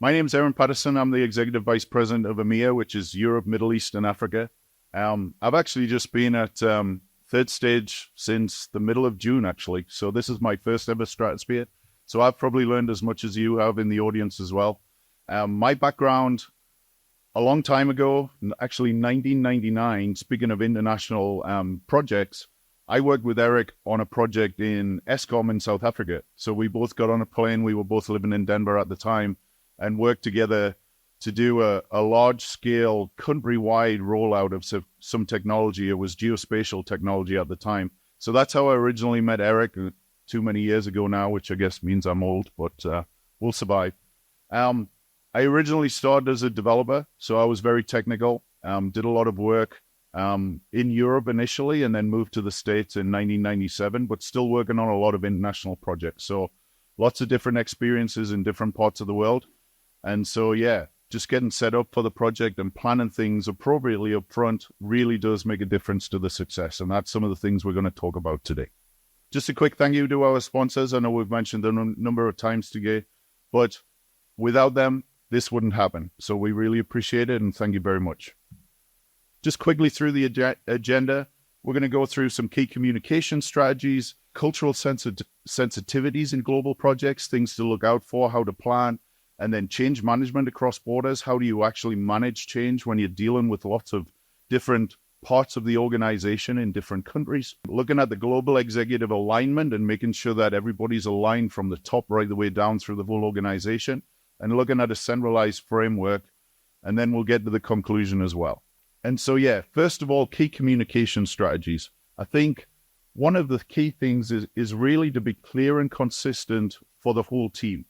My name's Aaron Patterson. I'm the Executive Vice President of EMEA, which is Europe, Middle East, and Africa. I've actually just been at third stage since the middle of June, actually. So this is my first ever Stratosphere. So I've probably learned as much as you have in the audience as well. My background, a long time ago, actually 1999, speaking of international projects, I worked with Eric on a project in ESCOM in South Africa. So we both got on a plane. We were both living in Denver at the time and worked together to do a large-scale, country-wide rollout of some technology. It was geospatial technology at the time. So that's how I originally met Eric too many years ago now, which I guess means I'm old, but we'll survive. I originally started as a developer, so I was very technical, did a lot of work in Europe initially, and then moved to the States in 1997, but still working on a lot of international projects. So lots of different experiences in different parts of the world. And so, yeah, just getting set up for the project and planning things appropriately up front really does make a difference to the success. And that's some of the things we're going to talk about today. Just a quick thank you to our sponsors. I know we've mentioned them a number of times today, but without them, this wouldn't happen. So we really appreciate it, and thank you very much. Just quickly through the agenda, we're going to go through some key communication strategies, cultural sensitivities in global projects, things to look out for, how to plan, and then change management across borders. How do you actually manage change when you're dealing with lots of different parts of the organization in different countries? Looking at the global executive alignment and making sure that everybody's aligned from the top right the way down through the whole organization, and looking at a centralized framework, and then we'll get to the conclusion as well. And so, yeah, first of all, key communication strategies. I think one of the key things is really to be clear and consistent for the whole team.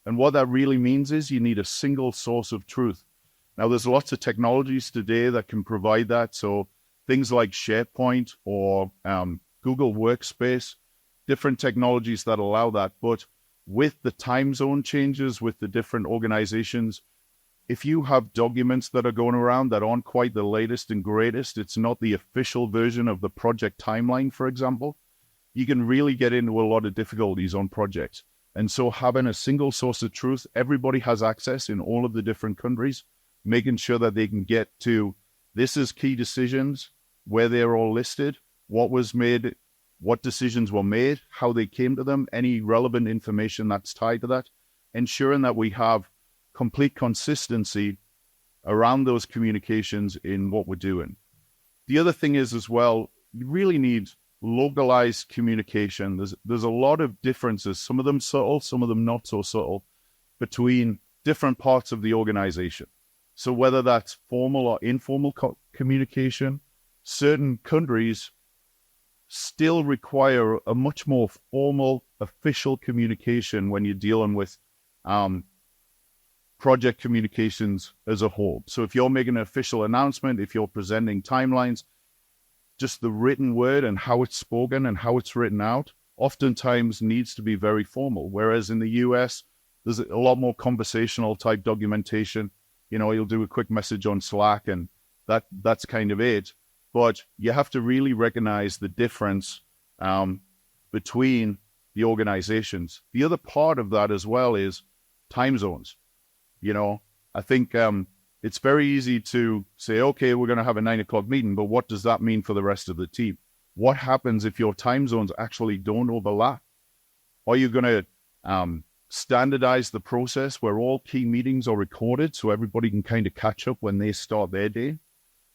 And what that really means is you need a single source of truth. Now, there's lots of technologies today that can provide that. So things like SharePoint or Google Workspace, different technologies that allow that. But with the time zone changes, with the different organizations, if you have documents that are going around that aren't quite the latest and greatest, it's not the official version of the project timeline, for example, you can really get into a lot of difficulties on projects. And so having a single source of truth, everybody has access in all of the different countries, making sure that they can get to, this is key decisions, where they're all listed, what was made, what decisions were made, how they came to them, any relevant information that's tied to that, ensuring that we have complete consistency around those communications in what we're doing. The other thing is as well, you really need localized communication. There's a lot of differences, some of them subtle, some of them not so subtle, between different parts of the organization. So whether that's formal or informal communication, certain countries still require a much more formal, official communication when you're dealing with project communications as a whole. So if you're making an official announcement, if you're presenting timelines, just the written word and how it's spoken and how it's written out oftentimes needs to be very formal. Whereas in the US, there's a lot more conversational type documentation. You know, you'll do a quick message on Slack and that's kind of it. But you have to really recognize the difference between the organizations. The other part of that as well is time zones. You know, I think it's very easy to say, okay, we're going to have a 9 o'clock meeting, but what does that mean for the rest of the team? What happens if your time zones actually don't overlap? Are you going to standardize the process where all key meetings are recorded so everybody can kind of catch up when they start their day?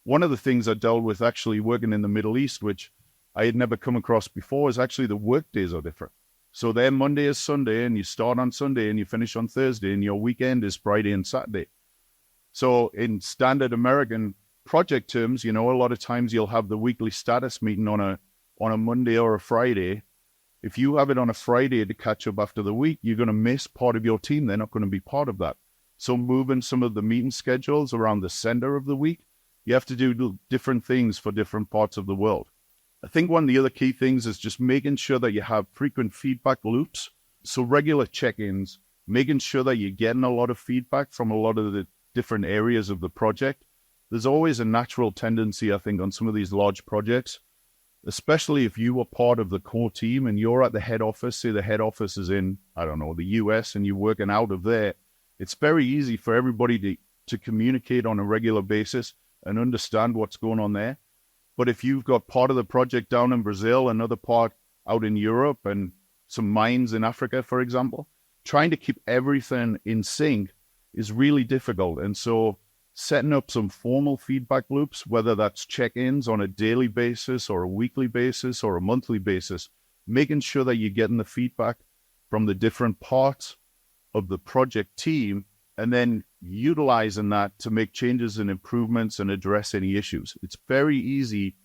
One of the things I dealt with actually working in the Middle East, which I had never come across before, is actually the work days are different. So their Monday is Sunday, and you start on Sunday, and you finish on Thursday, and your weekend is Friday and Saturday. So in standard American project terms, you know, a lot of times you'll have the weekly status meeting on a Monday or a Friday. If you have it on a Friday to catch up after the week, you're going to miss part of your team. They're not going to be part of that. So moving some of the meeting schedules around the center of the week, you have to do different things for different parts of the world. I think one of the other key things is just making sure that you have frequent feedback loops. So regular check-ins, making sure that you're getting a lot of feedback from a lot of the different areas of the project. There's always a natural tendency, I think, on some of these large projects, especially if you were part of the core team and you're at the head office, say the head office is in, I don't know, the US, and you're working out of there, It's very easy for everybody to communicate on a regular basis and understand what's going on there. But if you've got part of the project down in Brazil, another part out in Europe, and some mines in Africa, for example, trying to keep everything in sync is really difficult. And so setting up some formal feedback loops, whether that's check-ins on a daily basis or a weekly basis or a monthly basis, making sure that you're getting the feedback from the different parts of the project team, and then utilizing that to make changes and improvements and address any issues. It's very easy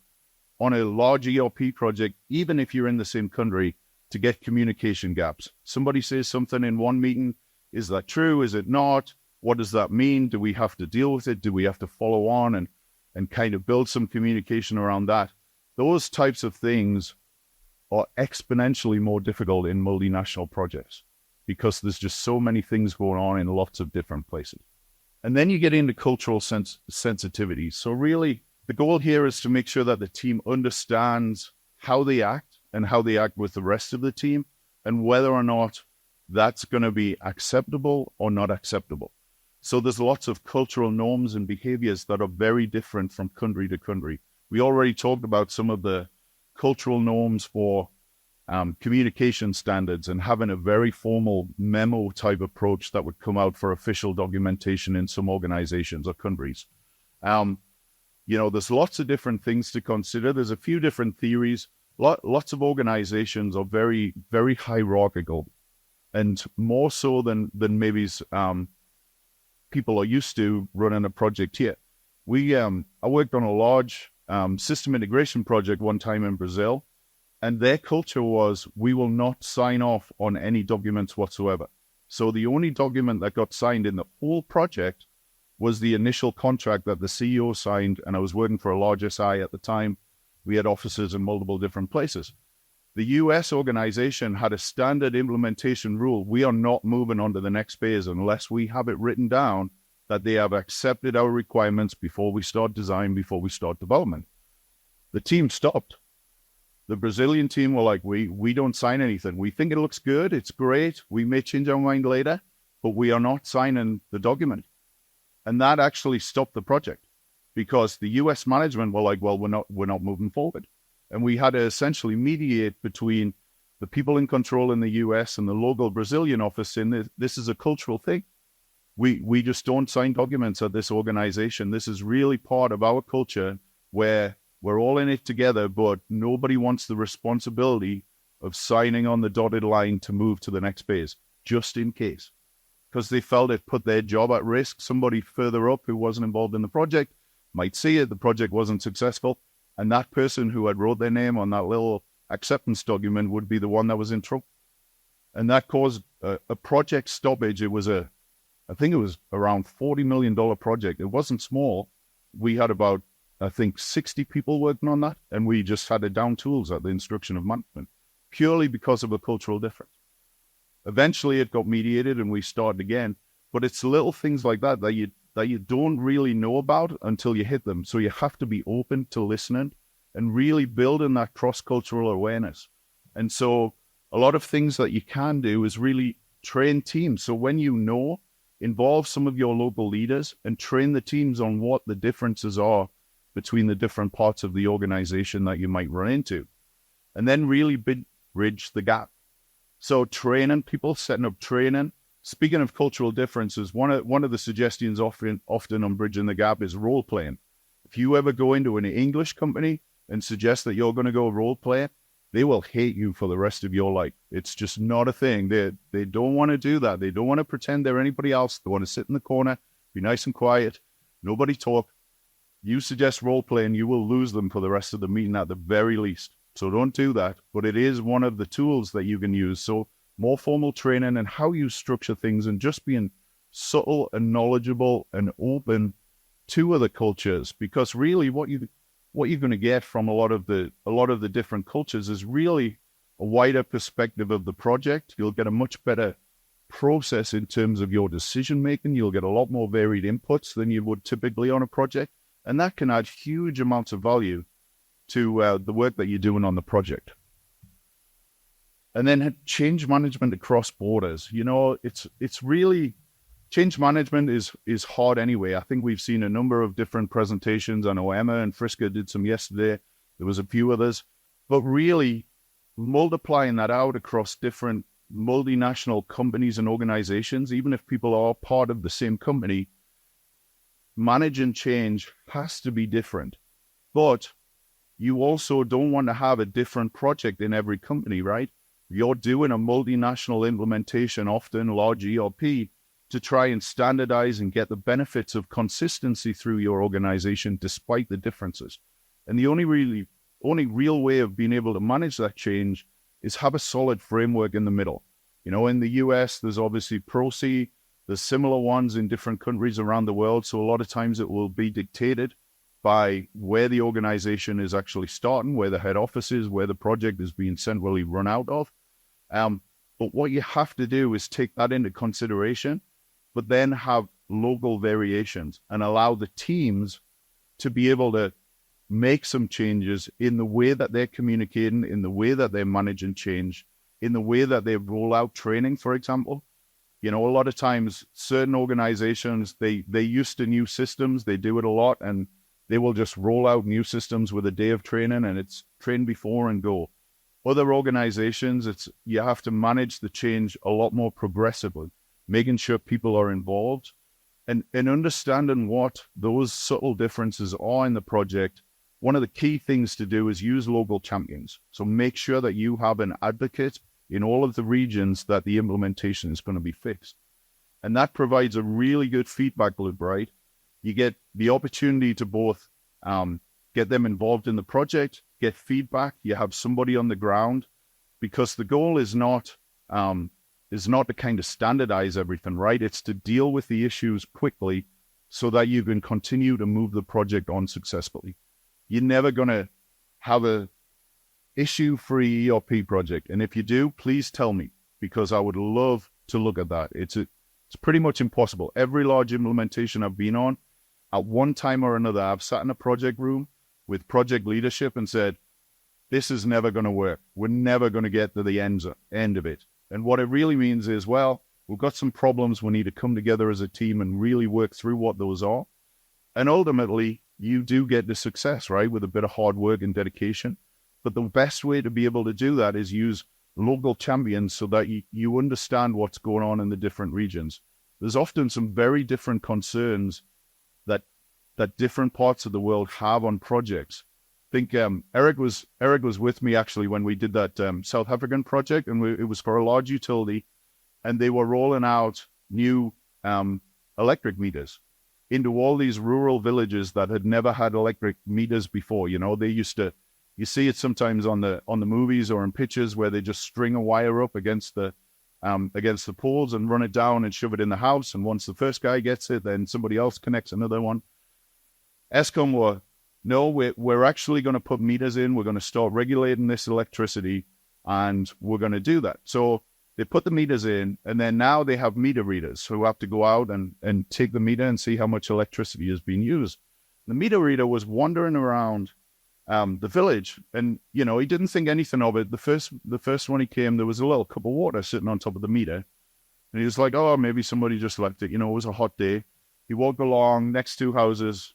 on a large ERP project, even if you're in the same country, to get communication gaps. Somebody says something in one meeting. Is that true? Is it not? What does that mean? Do we have to deal with it? Do we have to follow on and kind of build some communication around that? Those types of things are exponentially more difficult in multinational projects because there's just so many things going on in lots of different places. And then you get into cultural sensitivity. So really, the goal here is to make sure that the team understands how they act and how they act with the rest of the team, and whether or not that's going to be acceptable or not acceptable. So there's lots of cultural norms and behaviors that are very different from country to country. We already talked about some of the cultural norms for communication standards and having a very formal memo type approach that would come out for official documentation in some organizations or countries. There's lots of different things to consider. There's a few different theories. Lots of organizations are very, very hierarchical, and more so than maybe people are used to running a project here. I worked on a large system integration project one time in Brazil, and their culture was, we will not sign off on any documents whatsoever. So the only document that got signed in the whole project was the initial contract that the CEO signed, and I was working for a large SI at the time. We had offices in multiple different places. The US organization had a standard implementation rule. We are not moving on to the next phase unless we have it written down that they have accepted our requirements before we start design, before we start development. The team stopped. The Brazilian team were like, we don't sign anything. We think it looks good. It's great. We may change our mind later, but we are not signing the document. And that actually stopped the project because the US management were like, well, we're not moving forward. And we had to essentially mediate between the people in control in the US and the local Brazilian office saying this is a cultural thing. We just don't sign documents at this organization. This is really part of our culture where we're all in it together, but nobody wants the responsibility of signing on the dotted line to move to the next phase, just in case. Because they felt it put their job at risk. Somebody further up who wasn't involved in the project might see it, the project wasn't successful, and that person who had wrote their name on that little acceptance document would be the one that was in trouble. And that caused a project stoppage. I think it was around $40 million project. It wasn't small. We had about, I think, 60 people working on that, and we just had to down tools at the instruction of management, purely because of a cultural difference. Eventually, it got mediated, and we started again. But it's little things like that you don't really know about until you hit them. So you have to be open to listening and really building that cross-cultural awareness. And so a lot of things that you can do is really train teams. So when you know, involve some of your local leaders and train the teams on what the differences are between the different parts of the organization that you might run into. And then really bridge the gap. So training people, setting up training. Speaking of cultural differences, one of the suggestions often on bridging the gap is role playing. If you ever go into an English company and suggest that you're going to go role play, they will hate you for the rest of your life. It's just not a thing. They don't want to do that. They don't want to pretend they're anybody else. They want to sit in the corner, be nice and quiet, nobody talk. You suggest role playing, you will lose them for the rest of the meeting at the very least. So don't do that. But it is one of the tools that you can use. So more formal training and how you structure things, and just being subtle and knowledgeable and open to other cultures. Because really what you're going to get from a lot of the different cultures is really a wider perspective of the project. You'll get a much better process in terms of your decision making. You'll get a lot more varied inputs than you would typically on a project. And that can add huge amounts of value to the work that you're doing on the project. And then change management across borders. It's really change management is hard anyway. I think we've seen a number of different presentations. I know Emma and Friska did some yesterday. There was a few others. But really multiplying that out across different multinational companies and organizations, even if people are part of the same company, managing change has to be different. But you also don't want to have a different project in every company, right? You're doing a multinational implementation, often large ERP, to try and standardize and get the benefits of consistency through your organization despite the differences. And the only real way of being able to manage that change is have a solid framework in the middle. You know, in the US, there's obviously PROCE. There's similar ones in different countries around the world. So a lot of times it will be dictated by where the organization is actually starting, where the head office is, where the project is being centrally run out of. But what you have to do is take that into consideration, but then have local variations and allow the teams to be able to make some changes in the way that they're communicating, in the way that they're managing change, in the way that they roll out training, for example. You know, a lot of times certain organizations, they're used to new systems, they do it a lot, and they will just roll out new systems with a day of training, and it's train before and go. Other organizations, you have to manage the change a lot more progressively, making sure people are involved and understanding what those subtle differences are in the project. One of the key things to do is use local champions. So make sure that you have an advocate in all of the regions that the implementation is going to be fixed. And that provides a really good feedback loop, right? You get the opportunity to both get them involved in the project, get feedback. You have somebody on the ground, because the goal is not to kind of standardize everything, right? It's to deal with the issues quickly so that you can continue to move the project on successfully. You're never going to have a issue-free ERP project. And if you do, please tell me, because I would love to look at that. It's pretty much impossible. Every large implementation I've been on, at one time or another, I've sat in a project room with project leadership and said, this is never going to work. We're never going to get to the end of it. And what it really means is, well, we've got some problems. We need to come together as a team and really work through what those are. And ultimately, you do get the success, right, with a bit of hard work and dedication. But the best way to be able to do that is use local champions so that you understand what's going on in the different regions. There's often some very different concerns that different parts of the world have on projects. I think Eric was with me actually when we did that South African project, and it was for a large utility, and they were rolling out new electric meters into all these rural villages that had never had electric meters before. You know, they used to, you see it sometimes on the movies or in pictures where they just string a wire up against the poles and run it down and shove it in the house. And once the first guy gets it, then somebody else connects another one. Eskom were, no, we're actually going to put meters in. We're going to start regulating this electricity, and we're going to do that. So they put the meters in, and then now they have meter readers who have to go out and take the meter and see how much electricity is being used. The meter reader was wandering around the village, and you know, he didn't think anything of it. The first one he came, there was a little cup of water sitting on top of the meter, and he was like, oh, maybe somebody just left it. You know, it was a hot day. He walked along, next 2 houses,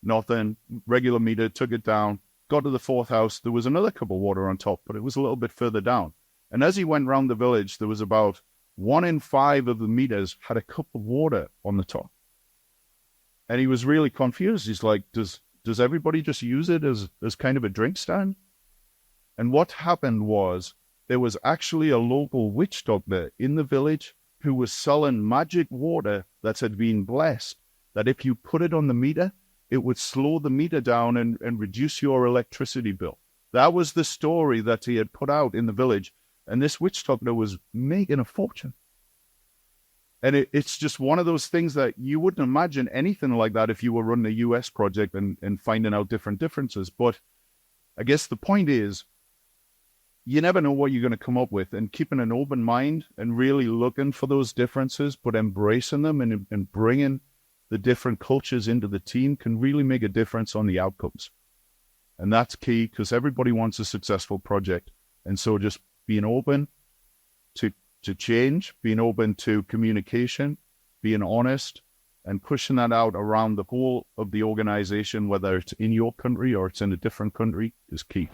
nothing, regular meter, took it down, got to the 4th house. There was another cup of water on top, but it was a little bit further down. And as he went around the village, there was about 1 in 5 of the meters had a cup of water on the top. And he was really confused. He's like, does everybody just use it as kind of a drink stand? And what happened was there was actually a local witch doctor in the village who was selling magic water that had been blessed, that if you put it on the meter, it would slow the meter down and reduce your electricity bill. That was the story that he had put out in the village. And this witch doctor was making a fortune. And it's just one of those things that you wouldn't imagine anything like that if you were running a US project and finding out different differences. But I guess the point is, you never know what you're going to come up with, and keeping an open mind and really looking for those differences, but embracing them and bringing the different cultures into the team can really make a difference on the outcomes. And that's key, because everybody wants a successful project. And so just being open to change, being open to communication, being honest and pushing that out around the whole of the organization, whether it's in your country or it's in a different country, is key.